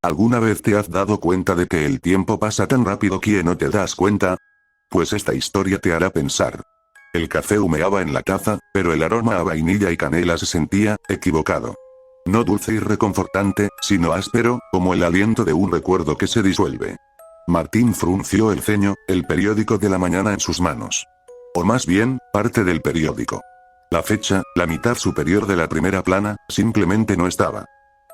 ¿Alguna vez te has dado cuenta de que el tiempo pasa tan rápido que no te das cuenta? Pues esta historia te hará pensar. El café humeaba en la taza, pero el aroma a vainilla y canela se sentía equivocado. No dulce y reconfortante, sino áspero, como el aliento de un recuerdo que se disuelve. Martín frunció el ceño, el periódico de la mañana en sus manos. O más bien, parte del periódico. La fecha, la mitad superior de la primera plana, simplemente no estaba.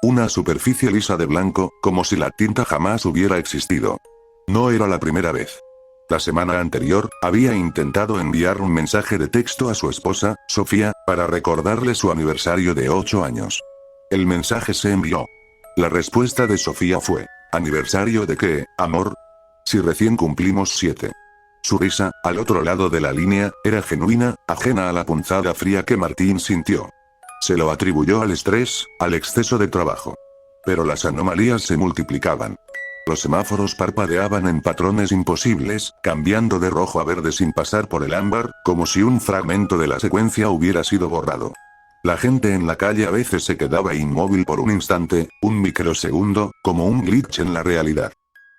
Una superficie lisa de blanco, como si la tinta jamás hubiera existido. No era la primera vez. La semana anterior, había intentado enviar un mensaje de texto a su esposa, Sofía, para recordarle su aniversario de 8 años. El mensaje se envió. La respuesta de Sofía fue: ¿aniversario de qué, amor? Si recién cumplimos 7. Su risa, al otro lado de la línea, era genuina, ajena a la punzada fría que Martín sintió. Se lo atribuyó al estrés, al exceso de trabajo. Pero las anomalías se multiplicaban. Los semáforos parpadeaban en patrones imposibles, cambiando de rojo a verde sin pasar por el ámbar, como si un fragmento de la secuencia hubiera sido borrado. La gente en la calle a veces se quedaba inmóvil por un instante, un microsegundo, como un glitch en la realidad.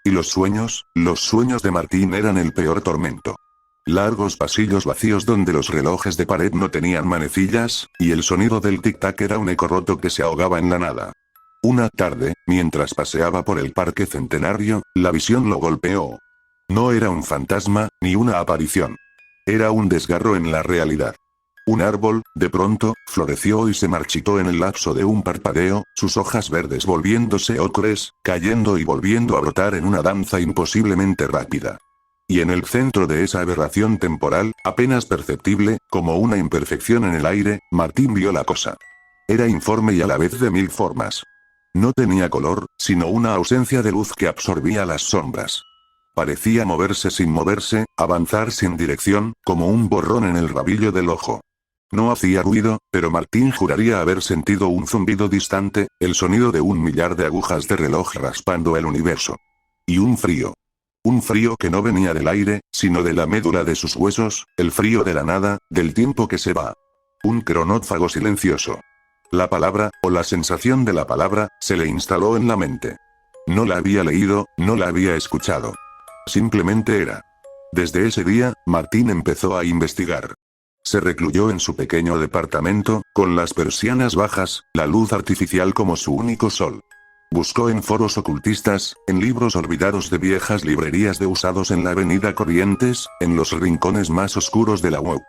Y los sueños de Martín eran el peor tormento. Largos pasillos vacíos donde los relojes de pared no tenían manecillas, y el sonido del tic-tac era un eco roto que se ahogaba en la nada. Una tarde, mientras paseaba por el Parque Centenario, la visión lo golpeó. No era un fantasma, ni una aparición. Era un desgarro en la realidad. Un árbol, de pronto, floreció y se marchitó en el lapso de un parpadeo, sus hojas verdes volviéndose ocres, cayendo y volviendo a brotar en una danza imposiblemente rápida. Y en el centro de esa aberración temporal, apenas perceptible, como una imperfección en el aire, Martín vio la cosa. Era informe y a la vez de mil formas. No tenía color, sino una ausencia de luz que absorbía las sombras. Parecía moverse sin moverse, avanzar sin dirección, como un borrón en el rabillo del ojo. No hacía ruido, pero Martín juraría haber sentido un zumbido distante, el sonido de 1.000.000 de agujas de reloj raspando el universo. Y un frío. Un frío que no venía del aire, sino de la médula de sus huesos, el frío de la nada, del tiempo que se va. Un cronófago silencioso. La palabra, o la sensación de la palabra, se le instaló en la mente. No la había leído, no la había escuchado. Simplemente era. Desde ese día, Martín empezó a investigar. Se recluyó en su pequeño departamento, con las persianas bajas, la luz artificial como su único sol. Buscó en foros ocultistas, en libros olvidados de viejas librerías de usados en la avenida Corrientes, en los rincones más oscuros de la web.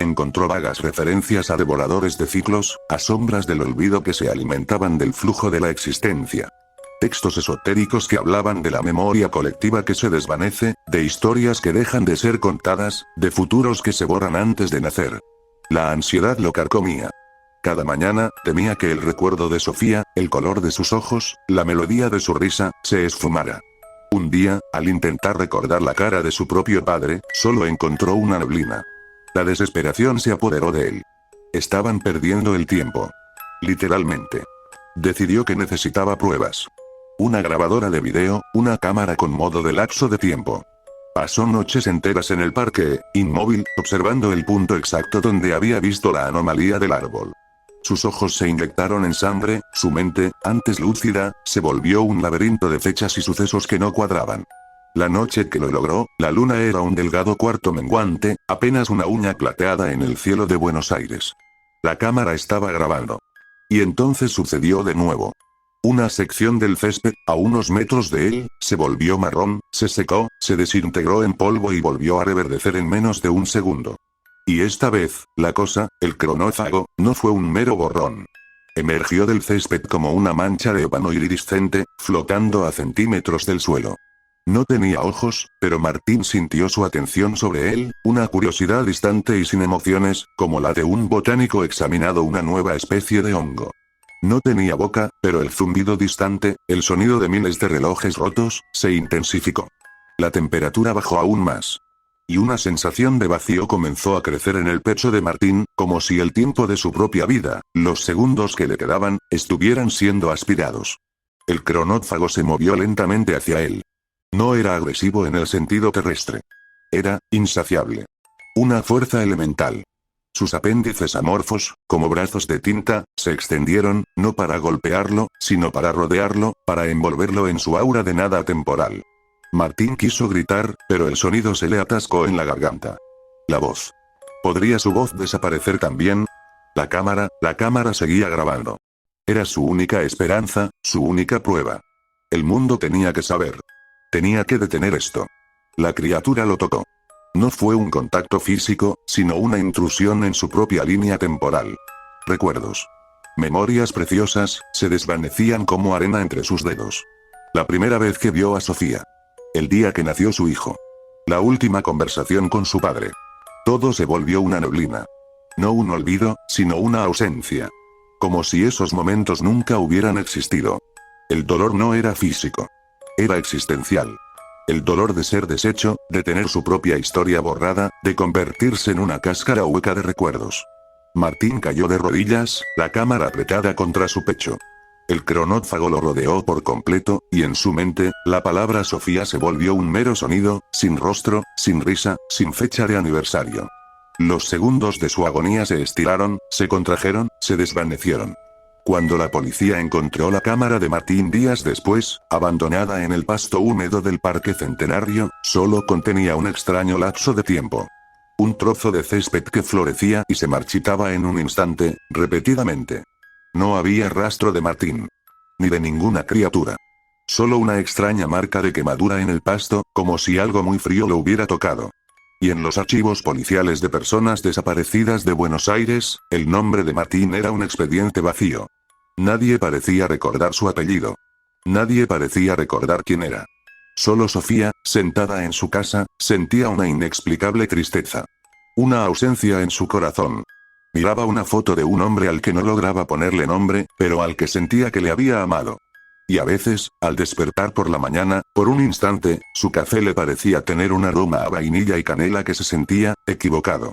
Encontró vagas referencias a devoradores de ciclos, a sombras del olvido que se alimentaban del flujo de la existencia. Textos esotéricos que hablaban de la memoria colectiva que se desvanece, de historias que dejan de ser contadas, de futuros que se borran antes de nacer. La ansiedad lo carcomía. Cada mañana, temía que el recuerdo de Sofía, el color de sus ojos, la melodía de su risa, se esfumara. Un día, al intentar recordar la cara de su propio padre, solo encontró una neblina. La desesperación se apoderó de él. Estaban perdiendo el tiempo. Literalmente. Decidió que necesitaba pruebas. Una grabadora de video, una cámara con modo de lapso de tiempo. Pasó noches enteras en el parque, inmóvil, observando el punto exacto donde había visto la anomalía del árbol. Sus ojos se inyectaron en sangre, su mente, antes lúcida, se volvió un laberinto de fechas y sucesos que no cuadraban. La noche que lo logró, la luna era un delgado cuarto menguante, apenas una uña plateada en el cielo de Buenos Aires. La cámara estaba grabando. Y entonces sucedió de nuevo. Una sección del césped, a unos metros de él, se volvió marrón, se secó, se desintegró en polvo y volvió a reverdecer en menos de un segundo. Y esta vez, la cosa, el cronófago, no fue un mero borrón. Emergió del césped como una mancha de ébano iridiscente, flotando a centímetros del suelo. No tenía ojos, pero Martín sintió su atención sobre él, una curiosidad distante y sin emociones, como la de un botánico examinado una nueva especie de hongo. No tenía boca, pero el zumbido distante, el sonido de miles de relojes rotos, se intensificó. La temperatura bajó aún más. Y una sensación de vacío comenzó a crecer en el pecho de Martín, como si el tiempo de su propia vida, los segundos que le quedaban, estuvieran siendo aspirados. El cronófago se movió lentamente hacia él. No era agresivo en el sentido terrestre. Era insaciable. Una fuerza elemental. Sus apéndices amorfos, como brazos de tinta, se extendieron, no para golpearlo, sino para rodearlo, para envolverlo en su aura de nada temporal. Martín quiso gritar, pero el sonido se le atascó en la garganta. La voz. ¿Podría su voz desaparecer también? La cámara seguía grabando. Era su única esperanza, su única prueba. El mundo tenía que saber. Tenía que detener esto. La criatura lo tocó. No fue un contacto físico, sino una intrusión en su propia línea temporal. Recuerdos. Memorias preciosas, se desvanecían como arena entre sus dedos. La primera vez que vio a Sofía. El día que nació su hijo. La última conversación con su padre. Todo se volvió una neblina. No un olvido, sino una ausencia. Como si esos momentos nunca hubieran existido. El dolor no era físico. Era existencial. El dolor de ser deshecho, de tener su propia historia borrada, de convertirse en una cáscara hueca de recuerdos. Martín cayó de rodillas, la cámara apretada contra su pecho. El cronófago lo rodeó por completo, y en su mente, la palabra Sofía se volvió un mero sonido, sin rostro, sin risa, sin fecha de aniversario. Los segundos de su agonía se estiraron, se contrajeron, se desvanecieron. Cuando la policía encontró la cámara de Martín días después, abandonada en el pasto húmedo del Parque Centenario, solo contenía un extraño lapso de tiempo. Un trozo de césped que florecía y se marchitaba en un instante, repetidamente. No había rastro de Martín. Ni de ninguna criatura. Solo una extraña marca de quemadura en el pasto, como si algo muy frío lo hubiera tocado. Y en los archivos policiales de personas desaparecidas de Buenos Aires, el nombre de Martín era un expediente vacío. Nadie parecía recordar su apellido. Nadie parecía recordar quién era. Solo Sofía, sentada en su casa, sentía una inexplicable tristeza. Una ausencia en su corazón. Miraba una foto de un hombre al que no lograba ponerle nombre, pero al que sentía que le había amado. Y a veces, al despertar por la mañana, por un instante, su café le parecía tener un aroma a vainilla y canela que se sentía, equivocado.